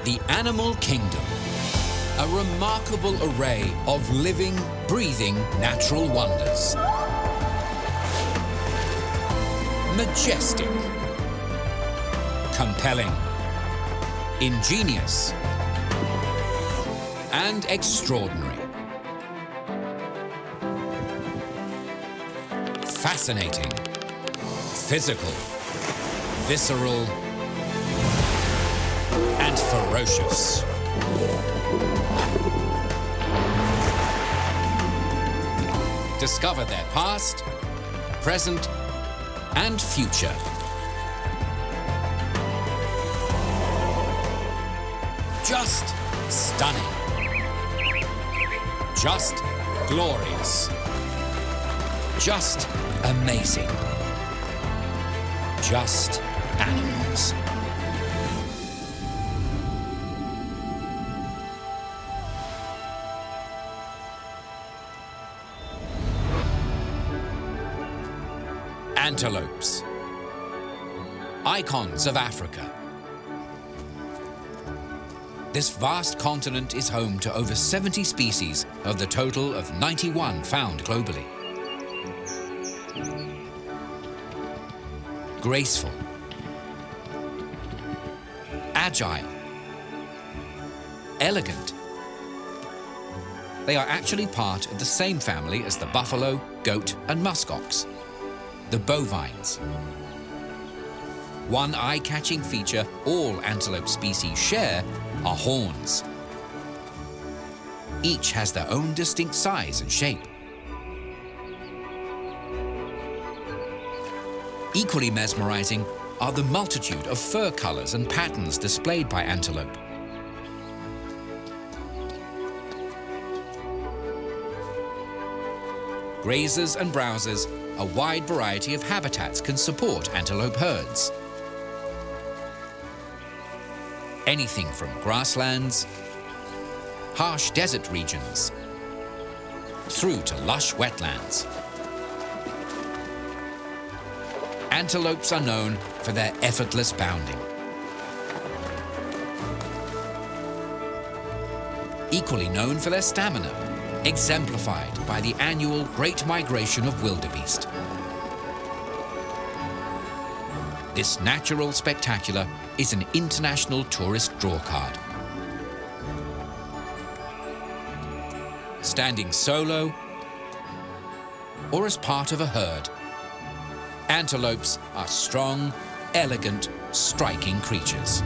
The animal kingdom. A remarkable array of living, breathing natural wonders. Majestic. Compelling. Ingenious. And extraordinary. Fascinating. Physical. Visceral. And ferocious. Discover their past, present, and future. Just stunning. Just glorious. Just amazing. Just animals. Antelopes. Icons of Africa. This vast continent is home to over 70 species of the total of 91 found globally. Graceful. Agile. Elegant. They are actually part of the same family as the buffalo, goat, and muskox, the bovines. One eye-catching feature all antelope species share are horns. Each has their own distinct size and shape. Equally mesmerizing are the multitude of fur colors and patterns displayed by antelope. Grazers and browsers, a wide variety of habitats can support antelope herds. Anything from grasslands, harsh desert regions, through to lush wetlands. Antelopes are known for their effortless bounding. Equally known for their stamina, exemplified by the annual Great Migration of Wildebeest. This natural spectacular is an international tourist drawcard. Standing solo or as part of a herd, antelopes are strong, elegant, striking creatures.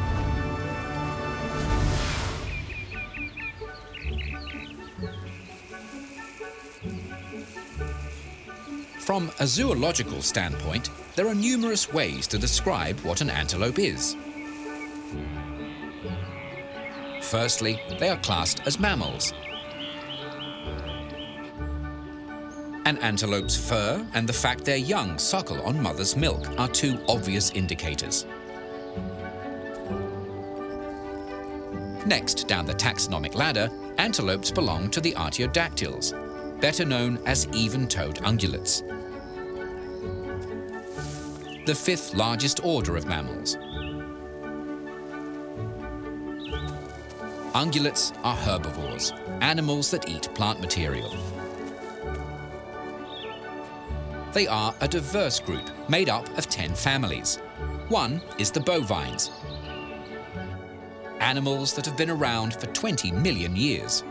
From a zoological standpoint, there are numerous ways to describe what an antelope is. Firstly, they are classed as mammals. An antelope's fur and the fact their young suckle on mother's milk are two obvious indicators. Next down the taxonomic ladder, antelopes belong to the artiodactyls, better known as even-toed ungulates, the fifth largest order of mammals. Ungulates are herbivores, animals that eat plant material. They are a diverse group made up of 10 families. One is the bovines, animals that have been around for 20 million years.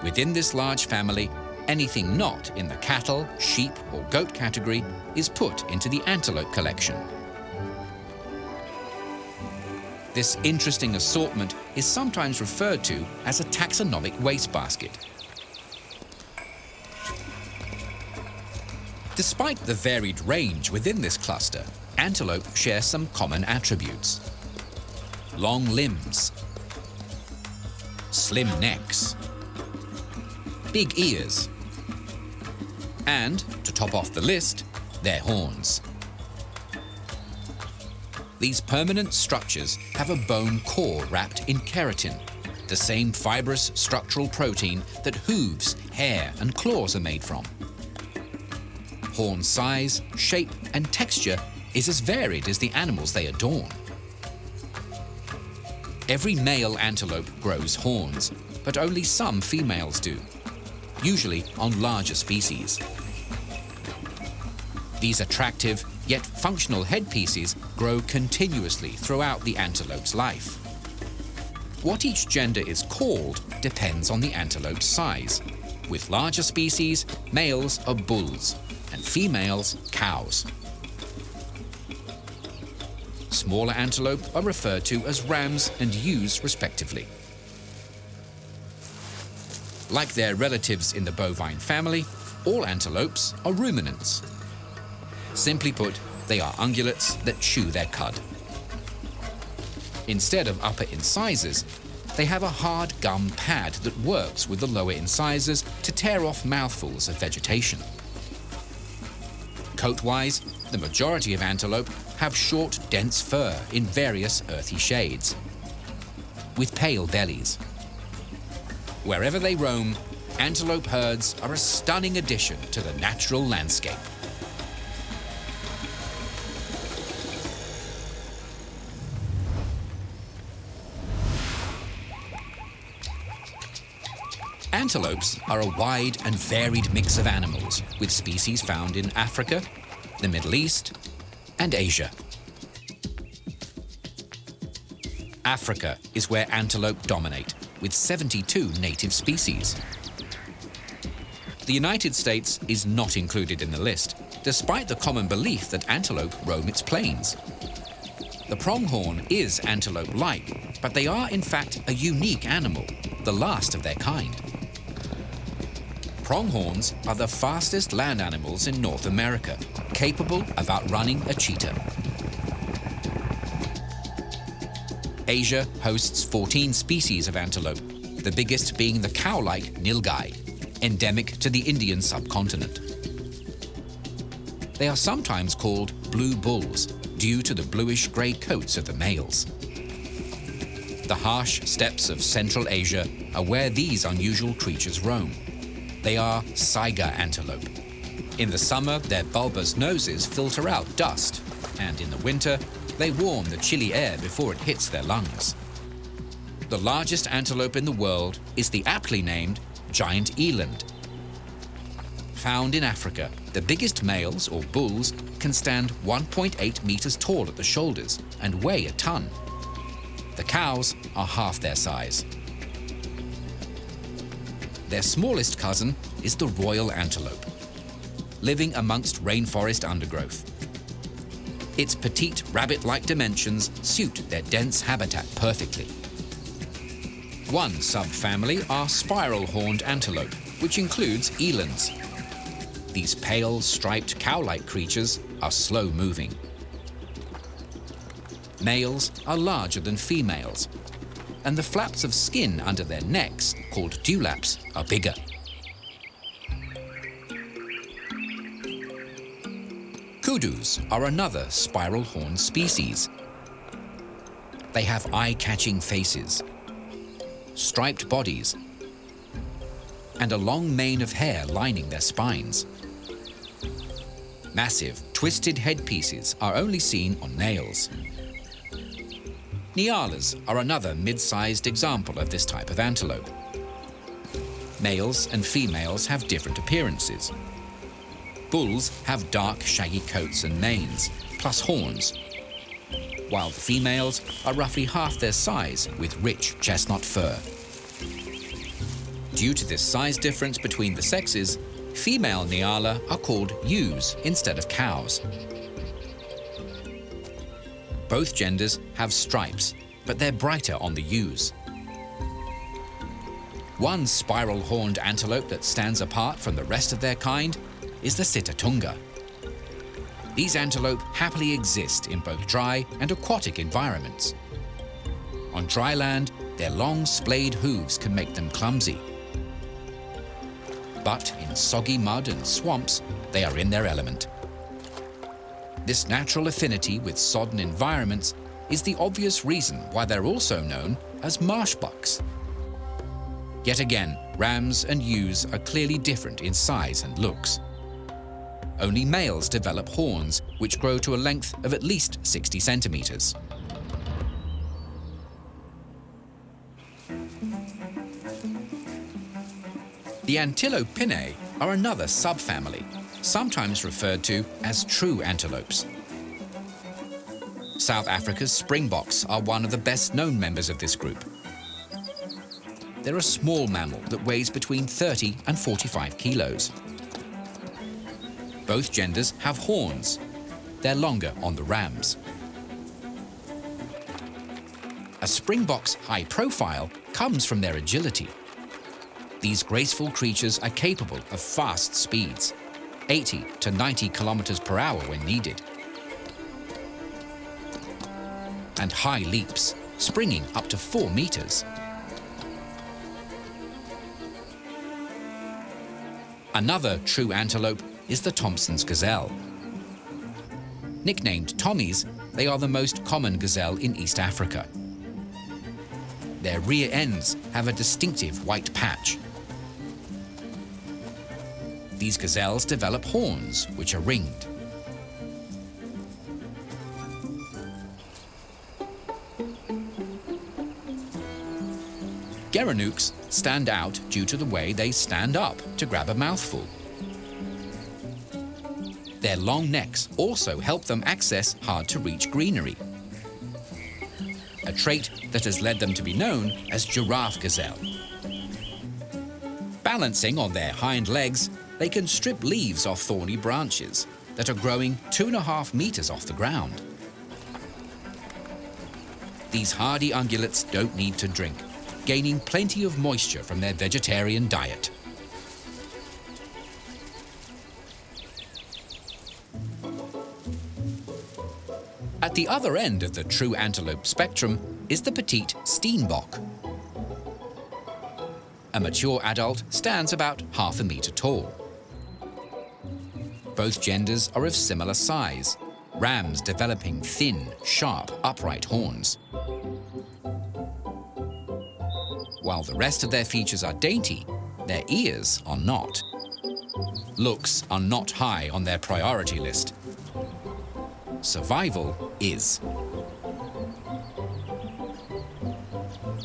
Within this large family, anything not in the cattle, sheep, or goat category is put into the antelope collection. This interesting assortment is sometimes referred to as a taxonomic wastebasket. Despite the varied range within this cluster, antelope share some common attributes. Long limbs, slim necks, big ears, and, to top off the list, their horns. These permanent structures have a bone core wrapped in keratin, the same fibrous structural protein that hooves, hair, and claws are made from. Horn size, shape, and texture is as varied as the animals they adorn. Every male antelope grows horns, but only some females do, usually on larger species. These attractive, yet functional headpieces grow continuously throughout the antelope's life. What each gender is called depends on the antelope's size. With larger species, males are bulls, and females cows. Smaller antelope are referred to as rams and ewes respectively. Like their relatives in the bovine family, all antelopes are ruminants. Simply put, they are ungulates that chew their cud. Instead of upper incisors, they have a hard gum pad that works with the lower incisors to tear off mouthfuls of vegetation. Coat-wise, the majority of antelope have short, dense fur in various earthy shades, with pale bellies. Wherever they roam, antelope herds are a stunning addition to the natural landscape. Antelopes are a wide and varied mix of animals, with species found in Africa, the Middle East, and Asia. Africa is where antelope dominate, with 72 native species. The United States is not included in the list, despite the common belief that antelope roam its plains. The pronghorn is antelope-like, but they are in fact a unique animal, the last of their kind. Pronghorns are the fastest land animals in North America, capable of outrunning a cheetah. Asia hosts 14 species of antelope, the biggest being the cow-like nilgai, endemic to the Indian subcontinent. They are sometimes called blue bulls due to the bluish-grey coats of the males. The harsh steppes of Central Asia are where these unusual creatures roam. They are saiga antelope. In the summer, their bulbous noses filter out dust, and in the winter, they warm the chilly air before it hits their lungs. The largest antelope in the world is the aptly named giant eland. Found in Africa, the biggest males, or bulls, can stand 1.8 meters tall at the shoulders and weigh a ton. The cows are half their size. Their smallest cousin is the royal antelope, living amongst rainforest undergrowth. Its petite rabbit-like dimensions suit their dense habitat perfectly. One subfamily are spiral-horned antelope, which includes elands. These pale, striped cow-like creatures are slow-moving. Males are larger than females, and the flaps of skin under their necks, called dewlaps, are bigger. Kudus are another spiral-horned species. They have eye-catching faces, striped bodies, and a long mane of hair lining their spines. Massive, twisted headpieces are only seen on males. Nyalas are another mid-sized example of this type of antelope. Males and females have different appearances. Bulls have dark, shaggy coats and manes, plus horns, while the females are roughly half their size with rich chestnut fur. Due to this size difference between the sexes, female Nyala are called ewes instead of cows. Both genders have stripes, but they're brighter on the ewes. One spiral-horned antelope that stands apart from the rest of their kind is the Sitatunga. These antelope happily exist in both dry and aquatic environments. On dry land, their long splayed hooves can make them clumsy. But in soggy mud and swamps, they are in their element. This natural affinity with sodden environments is the obvious reason why they're also known as marsh bucks. Yet again, rams and ewes are clearly different in size and looks. Only males develop horns, which grow to a length of at least 60 centimeters. The Antilopinae are another subfamily, sometimes referred to as true antelopes. South Africa's springboks are one of the best-known members of this group. They're a small mammal that weighs between 30 and 45 kilos. Both genders have horns. They're longer on the rams. A springbok's high profile comes from their agility. These graceful creatures are capable of fast speeds, 80 to 90 kilometers per hour when needed, and high leaps, springing up to 4 meters. Another true antelope is the Thompson's gazelle. Nicknamed Tommies, they are the most common gazelle in East Africa. Their rear ends have a distinctive white patch. These gazelles develop horns, which are ringed. Gerenukes stand out due to the way they stand up to grab a mouthful. Their long necks also help them access hard-to-reach greenery, a trait that has led them to be known as giraffe gazelle. Balancing on their hind legs, they can strip leaves off thorny branches that are growing 2.5 meters off the ground. These hardy ungulates don't need to drink, gaining plenty of moisture from their vegetarian diet. At the other end of the true antelope spectrum is the petite steenbok. A mature adult stands about 0.5 meter tall. Both genders are of similar size, rams developing thin, sharp, upright horns. While the rest of their features are dainty, their ears are not. Looks are not high on their priority list. Survival is.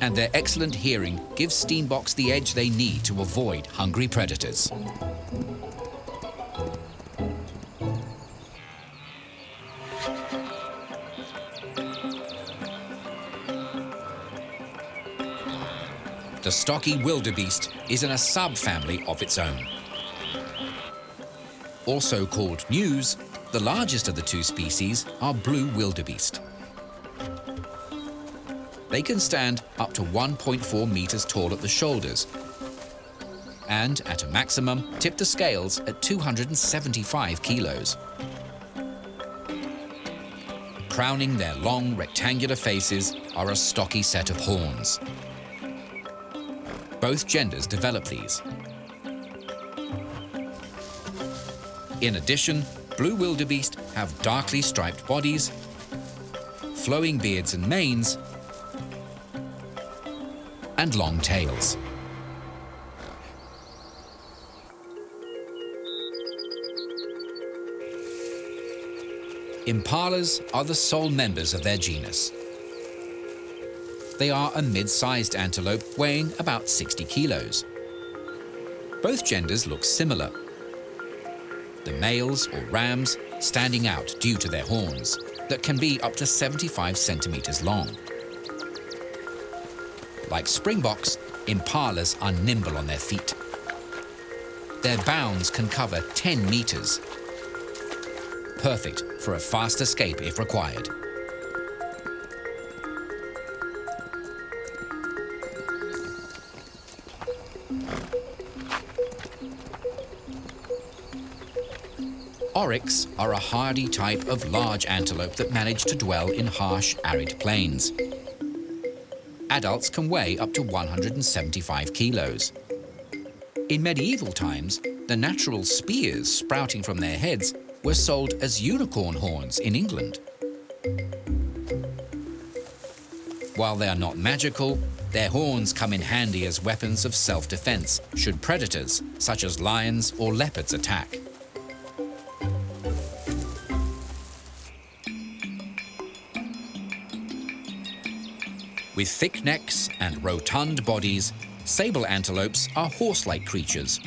And their excellent hearing gives steenboks the edge they need to avoid hungry predators. The stocky wildebeest is in a subfamily of its own. Also called gnus, the largest of the two species are blue wildebeest. They can stand up to 1.4 meters tall at the shoulders and, at a maximum, tip the scales at 275 kilos. Crowning their long, rectangular faces are a stocky set of horns. Both genders develop these. In addition, blue wildebeest have darkly striped bodies, flowing beards and manes, and long tails. Impalas are the sole members of their genus. They are a mid-sized antelope weighing about 60 kilos. Both genders look similar. The males, or rams, standing out due to their horns that can be up to 75 centimeters long. Like springboks, impalas are nimble on their feet. Their bounds can cover 10 meters. Perfect for a fast escape if required. Oryx are a hardy type of large antelope that manage to dwell in harsh, arid plains. Adults can weigh up to 175 kilos. In medieval times, the natural spears sprouting from their heads were sold as unicorn horns in England. While they are not magical, their horns come in handy as weapons of self-defense should predators, such as lions or leopards, attack. With thick necks and rotund bodies, Sable antelopes are horse-like creatures.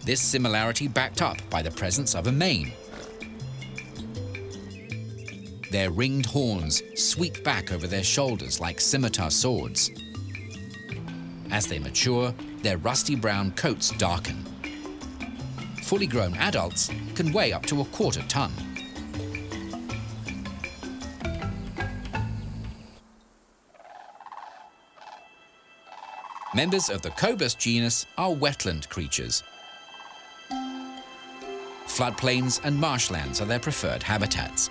This similarity backed up by the presence of a mane. Their ringed horns sweep back over their shoulders like scimitar swords. As they mature, their rusty brown coats darken. Fully grown adults can weigh up to 1/4 ton. Members of the Cobus genus are wetland creatures. Floodplains and marshlands are their preferred habitats.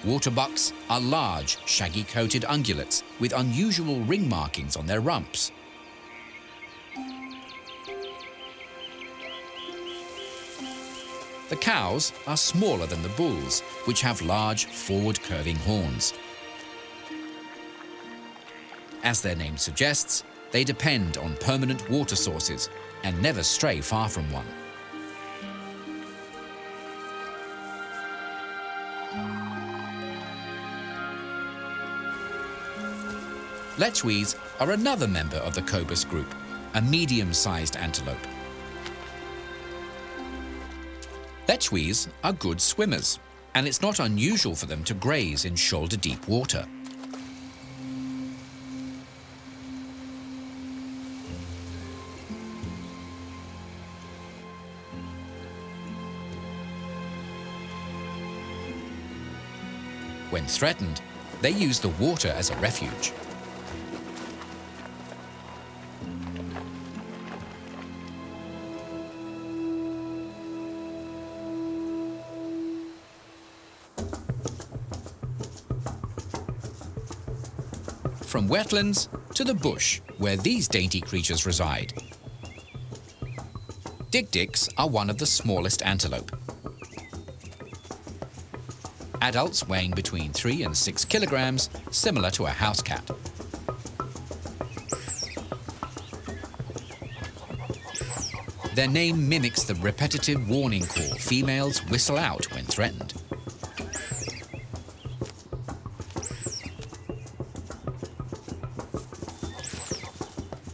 Waterbucks are large, shaggy-coated ungulates with unusual ring markings on their rumps. The cows are smaller than the bulls, which have large, forward-curving horns. As their name suggests, they depend on permanent water sources and never stray far from one. Lechwes are another member of the Cobus group, a medium-sized antelope. Lechwes are good swimmers, and it's not unusual for them to graze in shoulder-deep water. When threatened, they use the water as a refuge. From wetlands to the bush, where these dainty creatures reside. Dik-diks are one of the smallest antelope. Adults weighing between 3 and 6 kilograms, similar to a house cat. Their name mimics the repetitive warning call females whistle out when threatened.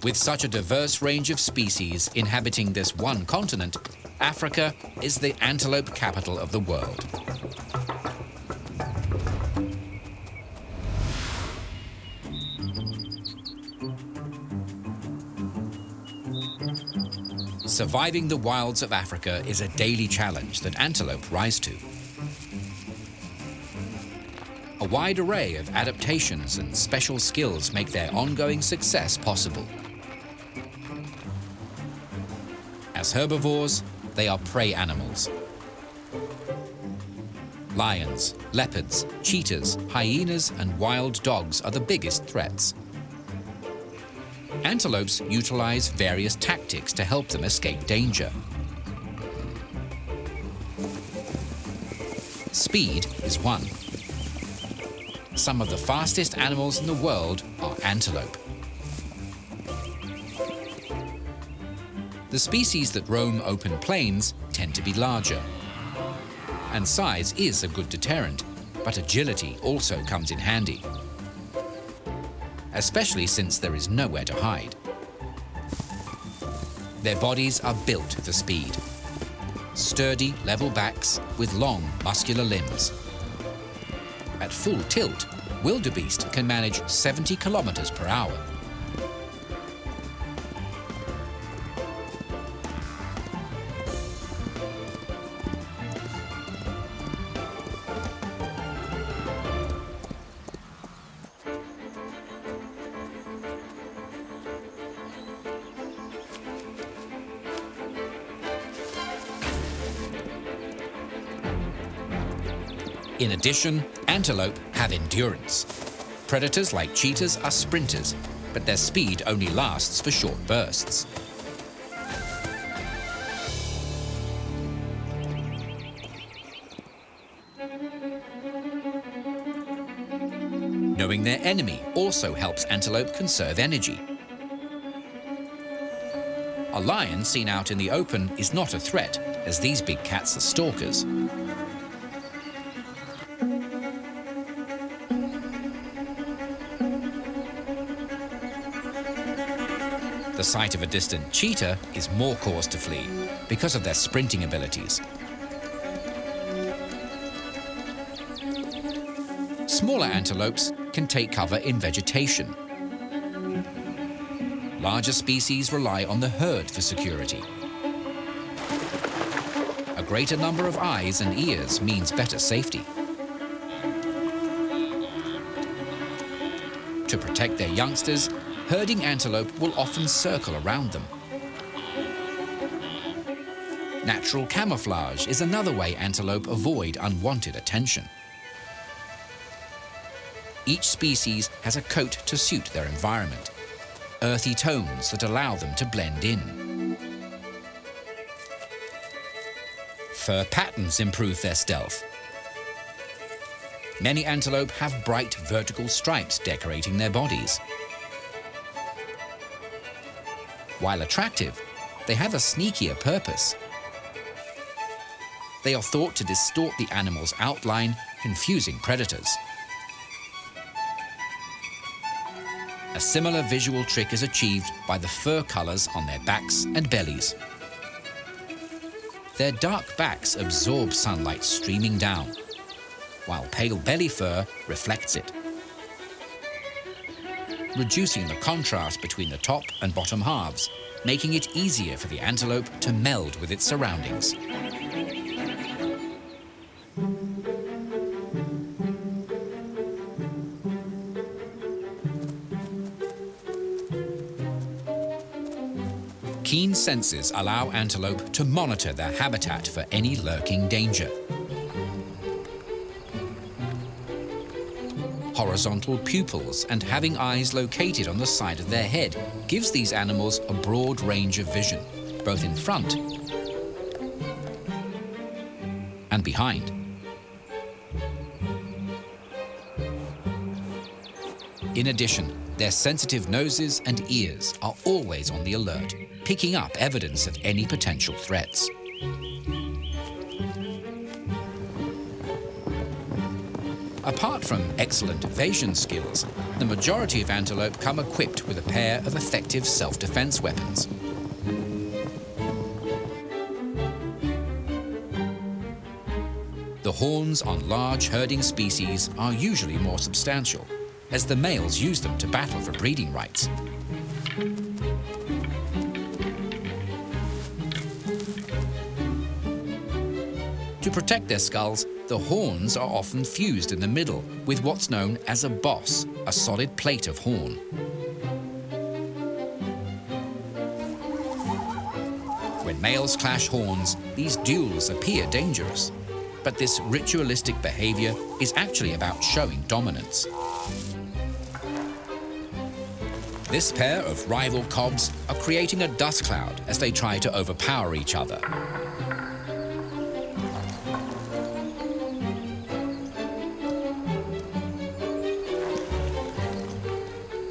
With such a diverse range of species inhabiting this one continent, Africa is the antelope capital of the world. Surviving the wilds of Africa is a daily challenge that antelope rise to. A wide array of adaptations and special skills make their ongoing success possible. As herbivores, they are prey animals. Lions, leopards, cheetahs, hyenas, and wild dogs are the biggest threats. Antelopes utilize various tactics to help them escape danger. Speed is one. Some of the fastest animals in the world are antelope. The species that roam open plains tend to be larger. And size is a good deterrent, but agility also comes in handy, especially since there is nowhere to hide. Their bodies are built for speed. Sturdy, level backs with long, muscular limbs. At full tilt, wildebeest can manage 70 kilometers per hour. In addition, antelope have endurance. Predators like cheetahs are sprinters, but their speed only lasts for short bursts. Knowing their enemy also helps antelope conserve energy. A lion seen out in the open is not a threat, as these big cats are stalkers. The sight of a distant cheetah is more cause to flee because of their sprinting abilities. Smaller antelopes can take cover in vegetation. Larger species rely on the herd for security. A greater number of eyes and ears means better safety. To protect their youngsters, herding antelope will often circle around them. Natural camouflage is another way antelope avoid unwanted attention. Each species has a coat to suit their environment, earthy tones that allow them to blend in. Fur patterns improve their stealth. Many antelope have bright vertical stripes decorating their bodies. While attractive, they have a sneakier purpose. They are thought to distort the animal's outline, confusing predators. A similar visual trick is achieved by the fur colors on their backs and bellies. Their dark backs absorb sunlight streaming down, while pale belly fur reflects it, reducing the contrast between the top and bottom halves, making it easier for the antelope to meld with its surroundings. Keen senses allow antelope to monitor their habitat for any lurking danger. Horizontal pupils and having eyes located on the side of their head gives these animals a broad range of vision, both in front and behind. In addition, their sensitive noses and ears are always on the alert, picking up evidence of any potential threats. Apart from excellent evasion skills, the majority of antelope come equipped with a pair of effective self-defense weapons. The horns on large herding species are usually more substantial, as the males use them to battle for breeding rights. To protect their skulls, the horns are often fused in the middle with what's known as a boss, a solid plate of horn. When males clash horns, these duels appear dangerous, but this ritualistic behavior is actually about showing dominance. This pair of rival cobs are creating a dust cloud as they try to overpower each other.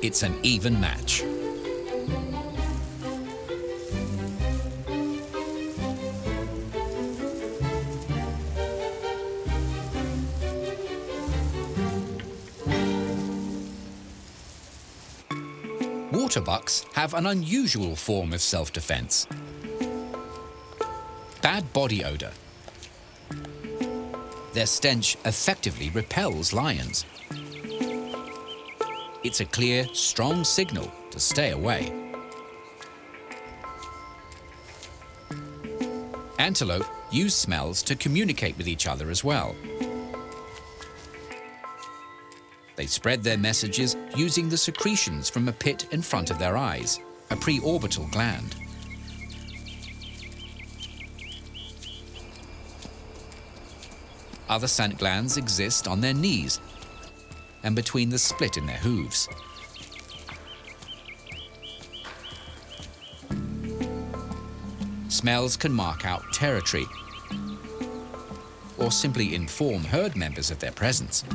It's an even match. Waterbucks have an unusual form of self-defense. Bad body odor. Their stench effectively repels lions. It's a clear, strong signal to stay away. Antelope use smells to communicate with each other as well. They spread their messages using the secretions from a pit in front of their eyes, a preorbital gland. Other scent glands exist on their knees and between the split in their hooves. Smells can mark out territory or simply inform herd members of their presence.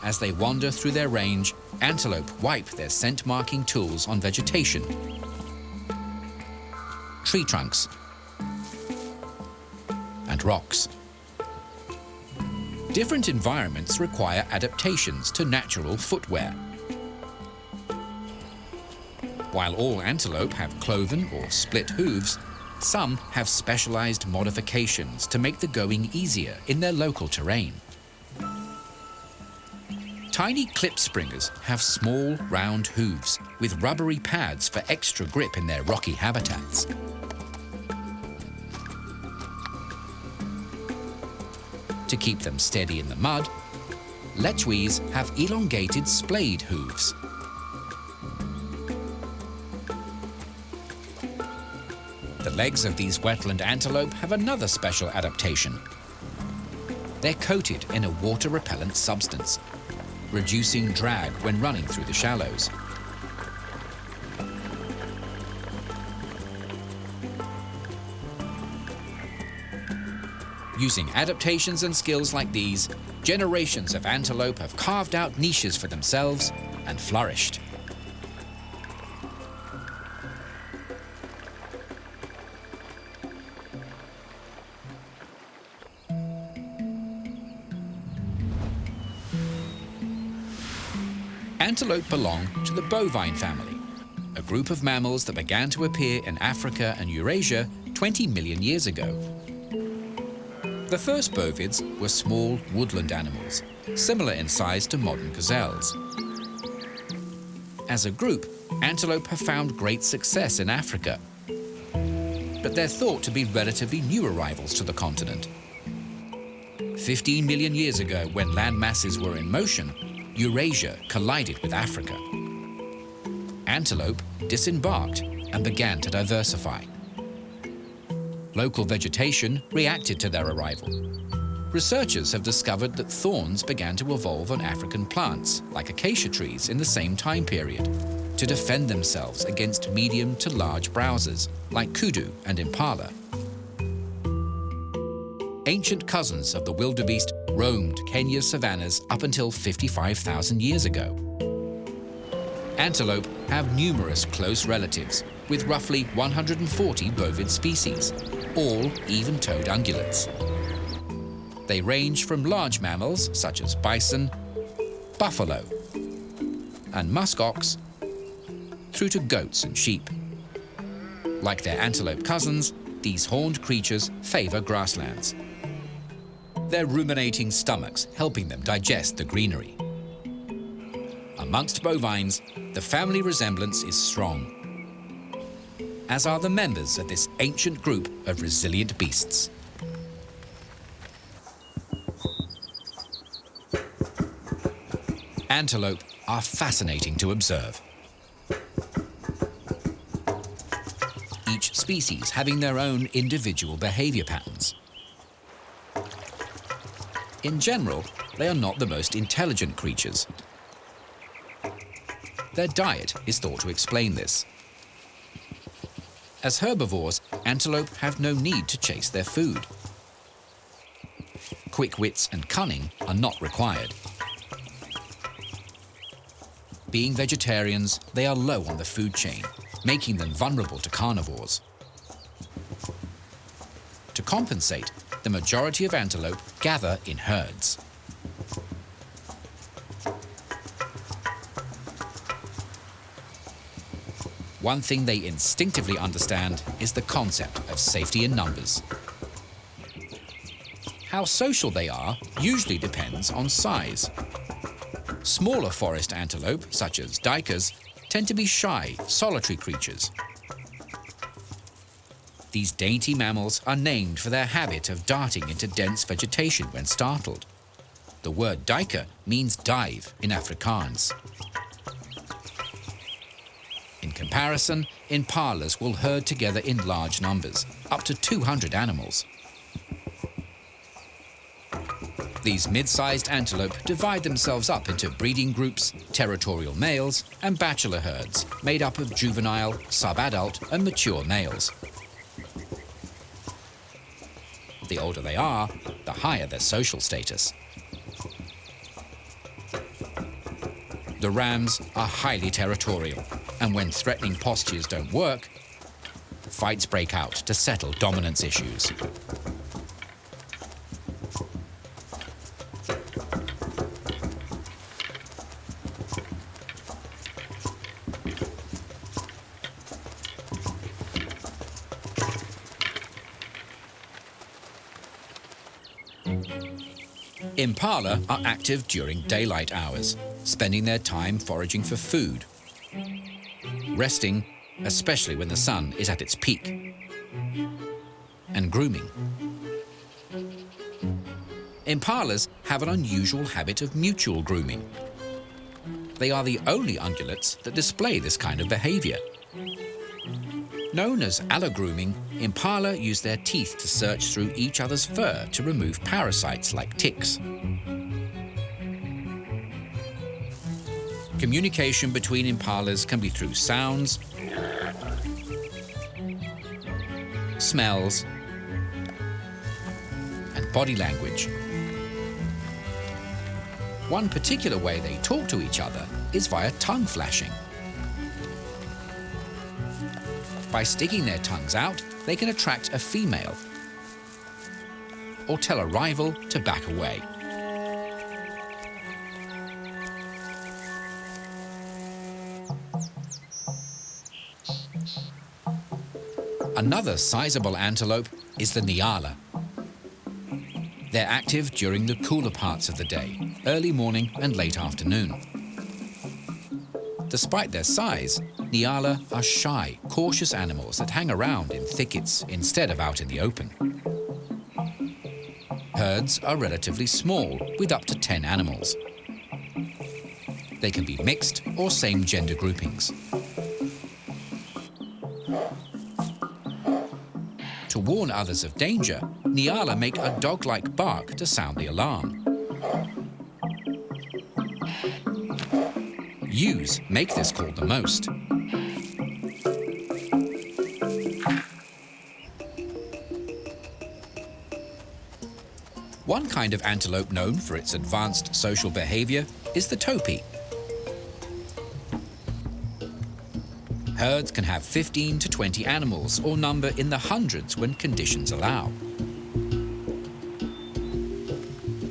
As they wander through their range, antelope wipe their scent-marking tools on vegetation, tree trunks, and rocks. Different environments require adaptations to natural footwear. While all antelope have cloven or split hooves, some have specialized modifications to make the going easier in their local terrain. Tiny klipspringers have small, round hooves with rubbery pads for extra grip in their rocky habitats. To keep them steady in the mud, lechwis have elongated splayed hooves. The legs of these wetland antelope have another special adaptation. They're coated in a water-repellent substance, reducing drag when running through the shallows. Using adaptations and skills like these, generations of antelope have carved out niches for themselves and flourished. Antelope belong to the bovine family, a group of mammals that began to appear in Africa and Eurasia 20 million years ago. The first bovids were small woodland animals, similar in size to modern gazelles. As a group, antelope have found great success in Africa, but they're thought to be relatively new arrivals to the continent. 15 million years ago, when land masses were in motion, Eurasia collided with Africa. Antelope disembarked and began to diversify. Local vegetation reacted to their arrival. Researchers have discovered that thorns began to evolve on African plants, like acacia trees, in the same time period, to defend themselves against medium to large browsers, like kudu and impala. Ancient cousins of the wildebeest roamed Kenya's savannas up until 55,000 years ago. Antelope have numerous close relatives, with roughly 140 bovid species, all even-toed ungulates. They range from large mammals such as bison, buffalo, and muskox, through to goats and sheep. Like their antelope cousins, these horned creatures favor grasslands, their ruminating stomachs helping them digest the greenery. Amongst bovines, the family resemblance is strong, as are the members of this ancient group of resilient beasts. Antelope are fascinating to observe. Each species having their own individual behavior patterns. In general, they are not the most intelligent creatures. Their diet is thought to explain this. As herbivores, antelope have no need to chase their food. Quick wits and cunning are not required. Being vegetarians, they are low on the food chain, making them vulnerable to carnivores. To compensate, the majority of antelope gather in herds. One thing they instinctively understand is the concept of safety in numbers. How social they are usually depends on size. Smaller forest antelope, such as duikers, tend to be shy, solitary creatures. These dainty mammals are named for their habit of darting into dense vegetation when startled. The word duiker means dive in Afrikaans. In comparison, impalas will herd together in large numbers, up to 200 animals. These mid-sized antelope divide themselves up into breeding groups, territorial males, and bachelor herds made up of juvenile, subadult, and mature males. The older they are, the higher their social status. The rams are highly territorial, and when threatening postures don't work, fights break out to settle dominance issues. Impala are active during daylight hours, spending their time foraging for food, resting, especially when the sun is at its peak, and grooming. Impalas have an unusual habit of mutual grooming. They are the only ungulates that display this kind of behavior. Known as allogrooming, impala use their teeth to search through each other's fur to remove parasites like ticks. Communication between impalas can be through sounds, smells, and body language. One particular way they talk to each other is via tongue flashing. By sticking their tongues out, they can attract a female or tell a rival to back away. Another sizable antelope is the nyala. They're active during the cooler parts of the day, early morning and late afternoon. Despite their size, nyala are shy, cautious animals that hang around in thickets instead of out in the open. Herds are relatively small, with up to 10 animals. They can be mixed or same-gender groupings. To warn others of danger, nyala make a dog-like bark to sound the alarm. Ewes make this call the most. One kind of antelope known for its advanced social behavior is the topee. Herds can have 15 to 20 animals or number in the hundreds when conditions allow.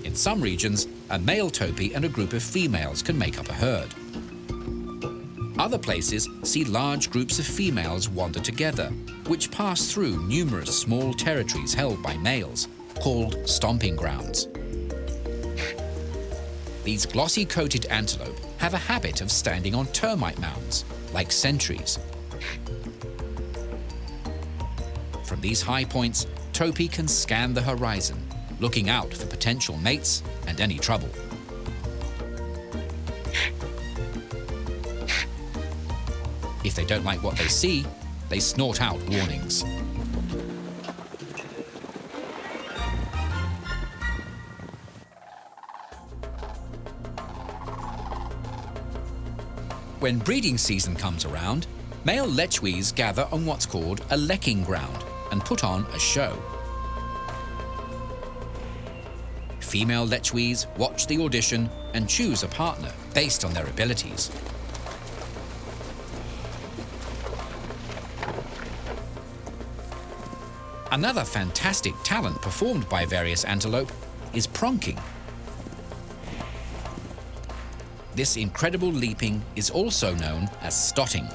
In some regions, a male topee and a group of females can make up a herd. Other places see large groups of females wander together, which pass through numerous small territories held by males, called stomping grounds. These glossy-coated antelope have a habit of standing on termite mounds, like sentries. From these high points, topee can scan the horizon, looking out for potential mates and any trouble. If they don't like what they see, they snort out warnings. When breeding season comes around, male lechwes gather on what's called a lecking ground and put on a show. Female lechwes watch the audition and choose a partner based on their abilities. Another fantastic talent performed by various antelope is pronking. This incredible leaping is also known as stotting.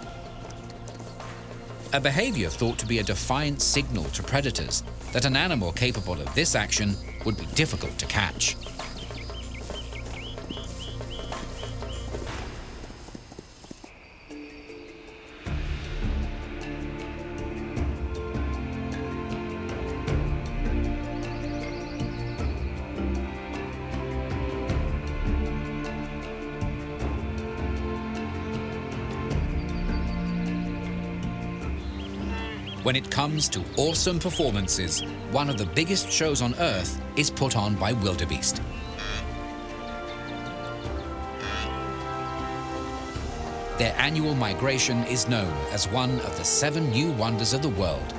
A behavior thought to be a defiant signal to predators that an animal capable of this action would be difficult to catch. When it comes to awesome performances, one of the biggest shows on Earth is put on by wildebeest. Their annual migration is known as one of the 7 new wonders of the world.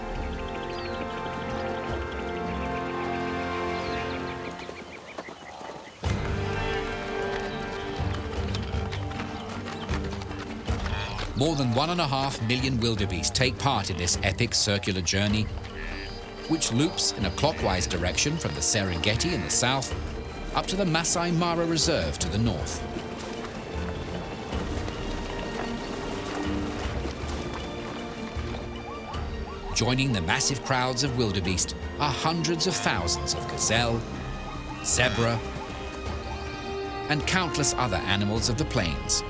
More than 1.5 million wildebeest take part in this epic circular journey, which loops in a clockwise direction from the Serengeti in the south up to the Masai Mara Reserve to the north. Joining the massive crowds of wildebeest are hundreds of thousands of gazelle, zebra, and countless other animals of the plains.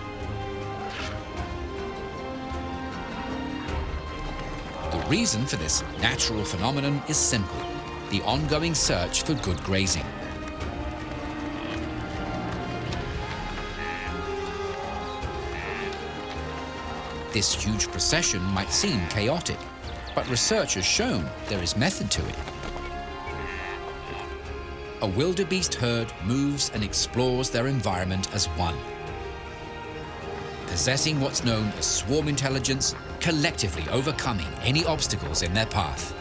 The reason for this natural phenomenon is simple: the ongoing search for good grazing. This huge procession might seem chaotic, but research has shown there is method to it. A wildebeest herd moves and explores their environment as one, possessing what's known as swarm intelligence, collectively overcoming any obstacles in their path.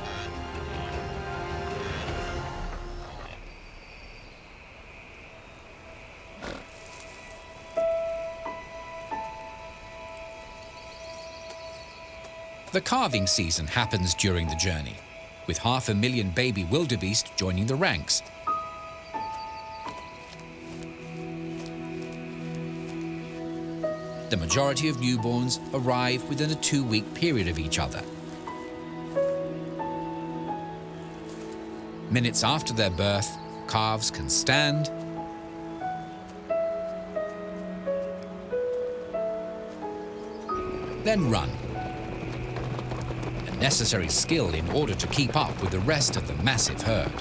The calving season happens during the journey, with 500,000 baby wildebeest joining the ranks. The majority of newborns arrive within a 2-week period of each other. Minutes after their birth, calves can stand, then run. A necessary skill in order to keep up with the rest of the massive herd.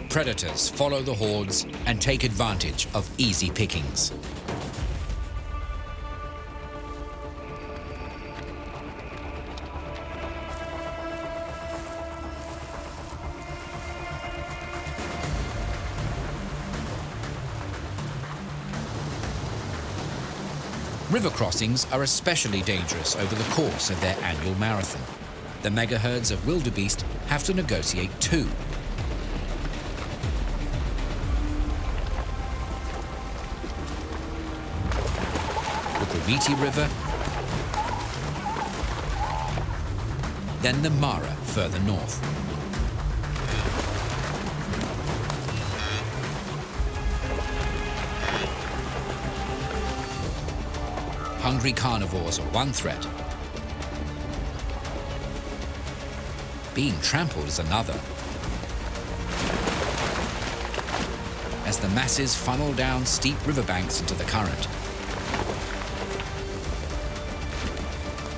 Predators follow the hordes and take advantage of easy pickings. River crossings are especially dangerous over the course of their annual marathon. The megaherds of wildebeest have to negotiate too. The Gramiti River, then the Mara further north. Hungry carnivores are one threat. Being trampled is another. As the masses funnel down steep riverbanks into the current.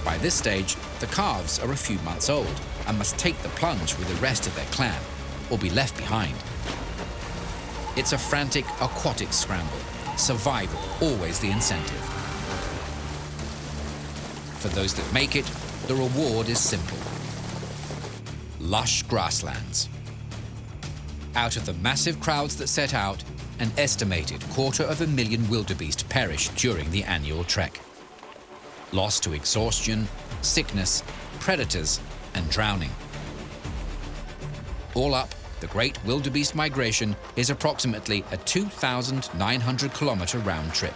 By this stage, the calves are a few months old and must take the plunge with the rest of their clan or be left behind. It's a frantic aquatic scramble, survival always the incentive. For those that make it, the reward is simple: lush grasslands. Out of the massive crowds that set out, an estimated 250,000 wildebeest perish during the annual trek. Lost to exhaustion, sickness, predators, and drowning. All up, the Great Wildebeest Migration is approximately a 2,900-kilometer round trip.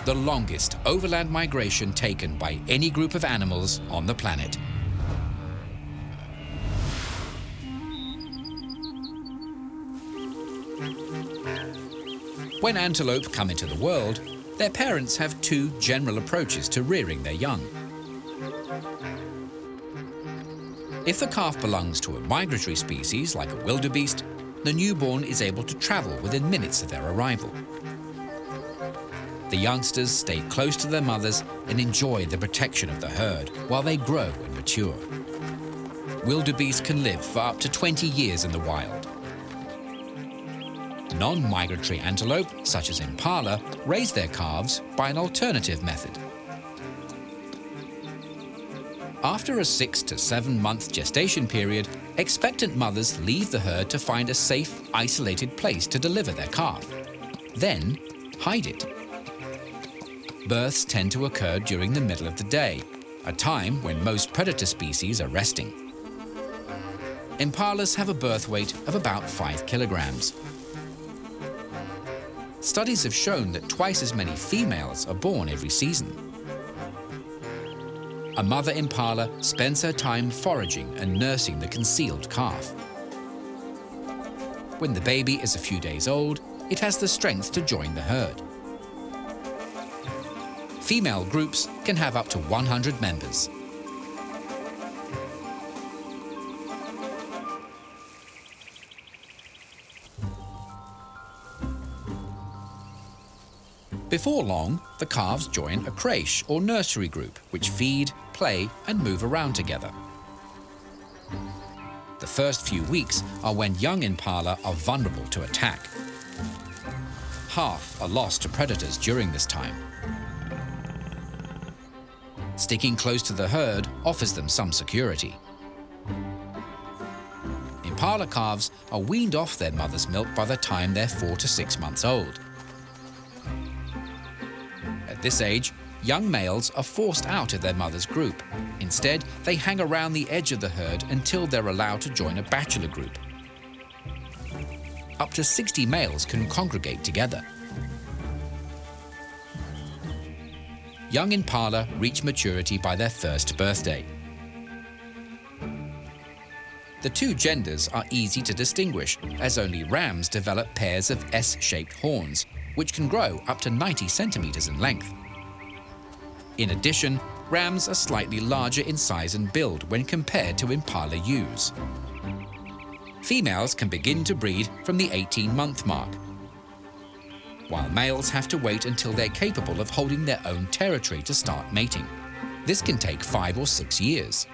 The longest overland migration taken by any group of animals on the planet. When antelope come into the world, their parents have two general approaches to rearing their young. If the calf belongs to a migratory species like a wildebeest, the newborn is able to travel within minutes of their arrival. The youngsters stay close to their mothers and enjoy the protection of the herd while they grow and mature. Wildebeest can live for up to 20 years in the wild. Non-migratory antelope, such as impala, raise their calves by an alternative method. After a 6 to 7 month gestation period, expectant mothers leave the herd to find a safe, isolated place to deliver their calf. Then, hide it. Births tend to occur during the middle of the day, a time when most predator species are resting. Impalas have a birth weight of about 5 kilograms. Studies have shown that twice as many females are born every season. A mother impala spends her time foraging and nursing the concealed calf. When the baby is a few days old, it has the strength to join the herd. Female groups can have up to 100 members. Before long, the calves join a creche or nursery group which feed, play and move around together. The first few weeks are when young impala are vulnerable to attack. Half are lost to predators during this time. Sticking close to the herd offers them some security. Impala calves are weaned off their mother's milk by the time they're 4 to 6 months old. At this age, young males are forced out of their mother's group. Instead, they hang around the edge of the herd until they're allowed to join a bachelor group. Up to 60 males can congregate together. Young impala reach maturity by their first birthday. The two genders are easy to distinguish, as only rams develop pairs of S-shaped horns, which can grow up to 90 centimeters in length. In addition, rams are slightly larger in size and build when compared to impala ewes. Females can begin to breed from the 18-month mark, while males have to wait until they're capable of holding their own territory to start mating. This can take 5 or 6 years.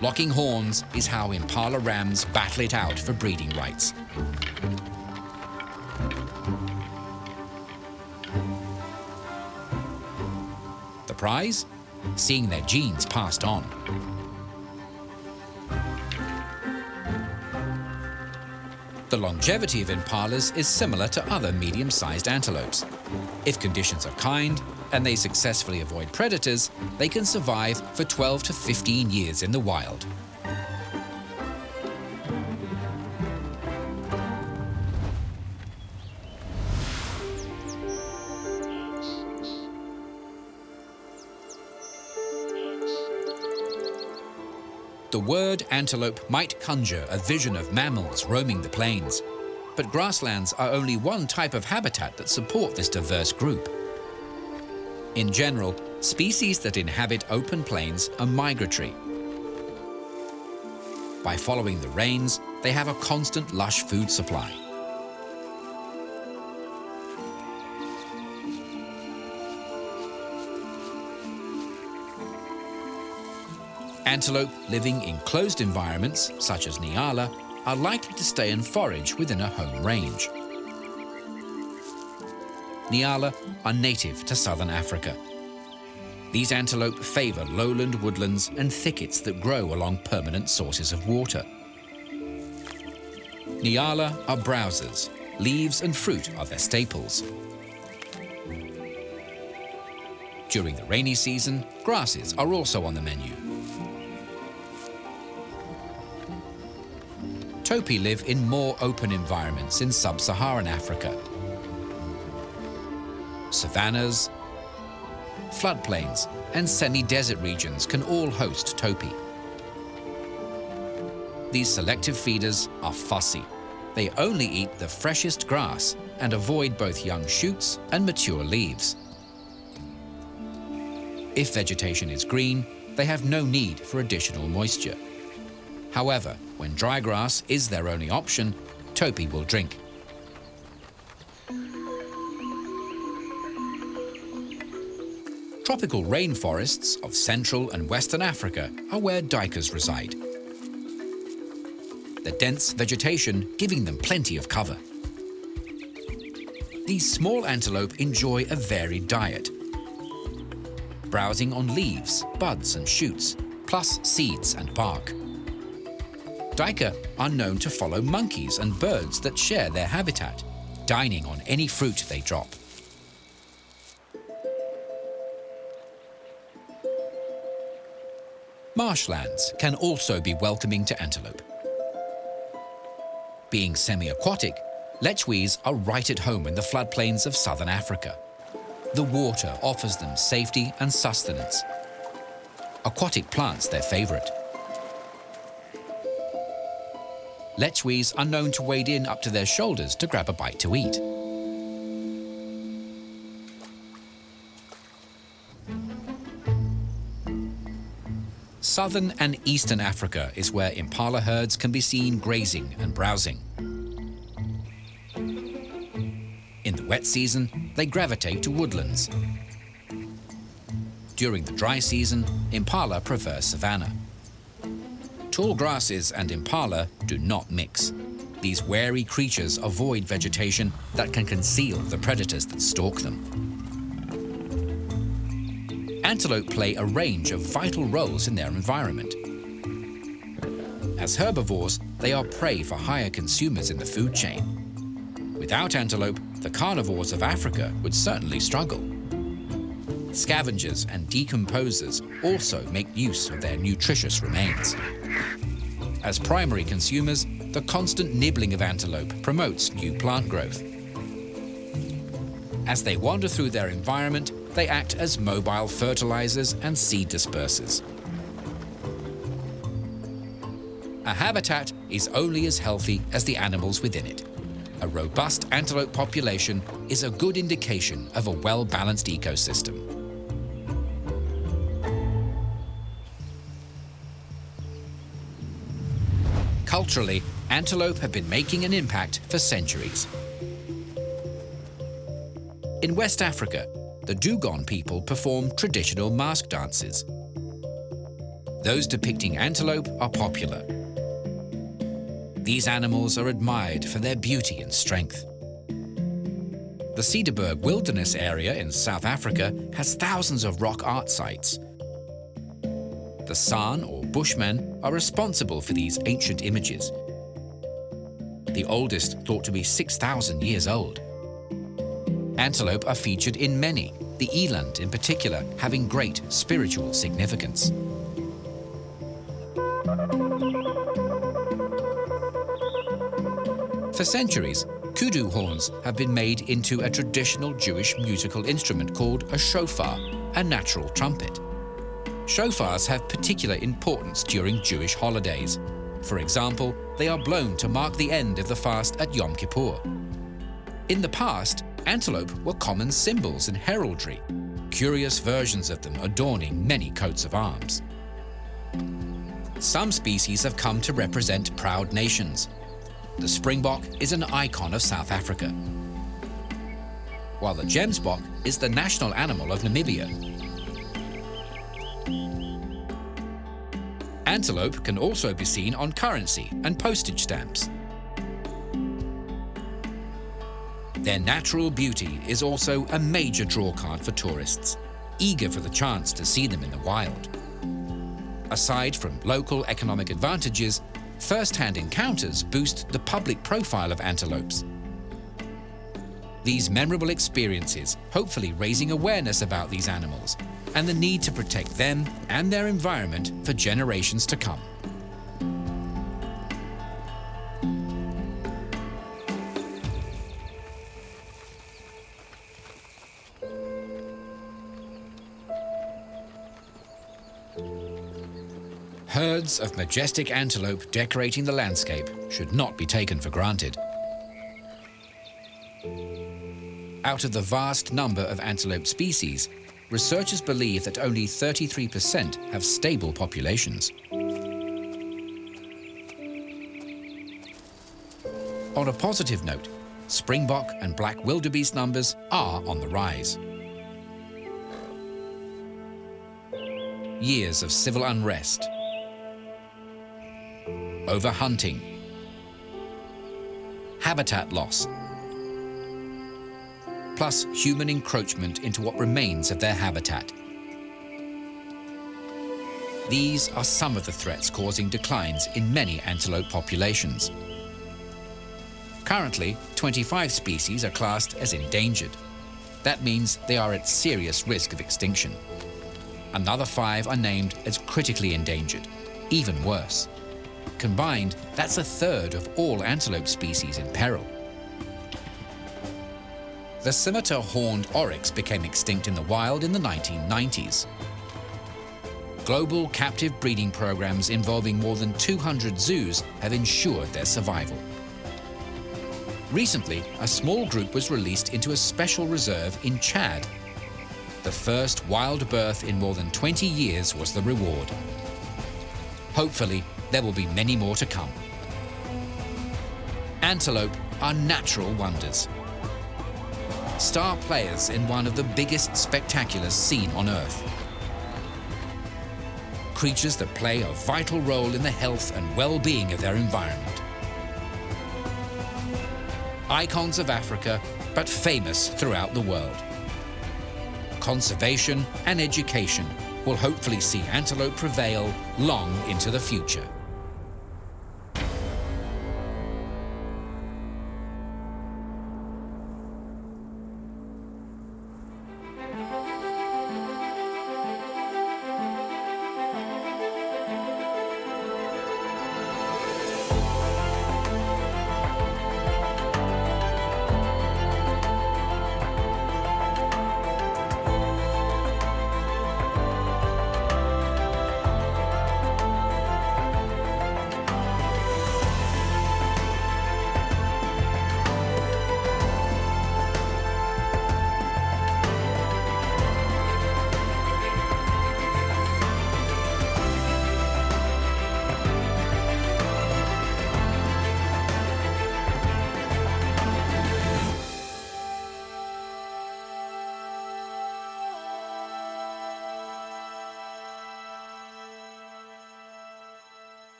Locking horns is how impala rams battle it out for breeding rights. The prize? Seeing their genes passed on. The longevity of impalas is similar to other medium-sized antelopes. If conditions are kind and they successfully avoid predators, they can survive for 12 to 15 years in the wild. The word antelope might conjure a vision of mammals roaming the plains, but grasslands are only one type of habitat that support this diverse group. In general, species that inhabit open plains are migratory. By following the rains, they have a constant lush food supply. Antelope living in closed environments, such as Nyala, are likely to stay and forage within a home range. Nyala are native to southern Africa. These antelope favor lowland woodlands and thickets that grow along permanent sources of water. Nyala are browsers. Leaves and fruit are their staples. During the rainy season, grasses are also on the menu. Topi live in more open environments in sub-Saharan Africa. Savannas, floodplains, and semi-desert regions can all host topi. These selective feeders are fussy. They only eat the freshest grass and avoid both young shoots and mature leaves. If vegetation is green, they have no need for additional moisture. However, when dry grass is their only option, topi will drink. Tropical rainforests of Central and Western Africa are where duikers reside. The dense vegetation giving them plenty of cover. These small antelope enjoy a varied diet, browsing on leaves, buds and shoots, plus seeds and bark. Duiker are known to follow monkeys and birds that share their habitat, dining on any fruit they drop. Marshlands can also be welcoming to antelope. Being semi-aquatic, lechwes are right at home in the floodplains of southern Africa. The water offers them safety and sustenance. Aquatic plants their favorite. Lechwes are known to wade in up to their shoulders to grab a bite to eat. Southern and eastern Africa is where impala herds can be seen grazing and browsing. In the wet season, they gravitate to woodlands. During the dry season, impala prefer savanna. Tall grasses and impala do not mix. These wary creatures avoid vegetation that can conceal the predators that stalk them. Antelope play a range of vital roles in their environment. As herbivores, they are prey for higher consumers in the food chain. Without antelope, the carnivores of Africa would certainly struggle. Scavengers and decomposers also make use of their nutritious remains. As primary consumers, the constant nibbling of antelope promotes new plant growth. As they wander through their environment, they act as mobile fertilizers and seed dispersers. A habitat is only as healthy as the animals within it. A robust antelope population is a good indication of a well-balanced ecosystem. Culturally, antelope have been making an impact for centuries. In West Africa, the Dogon people perform traditional mask dances. Those depicting antelope are popular. These animals are admired for their beauty and strength. The Cederberg Wilderness area in South Africa has thousands of rock art sites. The San or Bushmen are responsible for these ancient images. The oldest thought to be 6,000 years old. Antelope are featured in many, the eland in particular having great spiritual significance. For centuries, kudu horns have been made into a traditional Jewish musical instrument called a shofar, a natural trumpet. Shofars have particular importance during Jewish holidays. For example, they are blown to mark the end of the fast at Yom Kippur. In the past, antelope were common symbols in heraldry, curious versions of them adorning many coats of arms. Some species have come to represent proud nations. The springbok is an icon of South Africa, while the gemsbok is the national animal of Namibia. Antelope can also be seen on currency and postage stamps. Their natural beauty is also a major drawcard for tourists, eager for the chance to see them in the wild. Aside from local economic advantages, first-hand encounters boost the public profile of antelopes. These memorable experiences hopefully raising awareness about these animals and the need to protect them and their environment for generations to come. Herds of majestic antelope decorating the landscape should not be taken for granted. Out of the vast number of antelope species, researchers believe that only 33% have stable populations. On a positive note, springbok and black wildebeest numbers are on the rise. Years of civil unrest, overhunting, habitat loss, plus human encroachment into what remains of their habitat. These are some of the threats causing declines in many antelope populations. Currently, 25 species are classed as endangered. That means they are at serious risk of extinction. Another 5 are named as critically endangered, even worse. Combined, that's a third of all antelope species in peril. The scimitar horned oryx became extinct in the wild in the 1990s. Global captive breeding programs involving more than 200 zoos have ensured their survival. Recently, a small group was released into a special reserve in Chad. The first wild birth in more than 20 years was the reward. Hopefully, there will be many more to come. Antelope are natural wonders. Star players in one of the biggest spectaculars seen on Earth. Creatures that play a vital role in the health and well-being of their environment. Icons of Africa, but famous throughout the world. Conservation and education will hopefully see antelope prevail long into the future.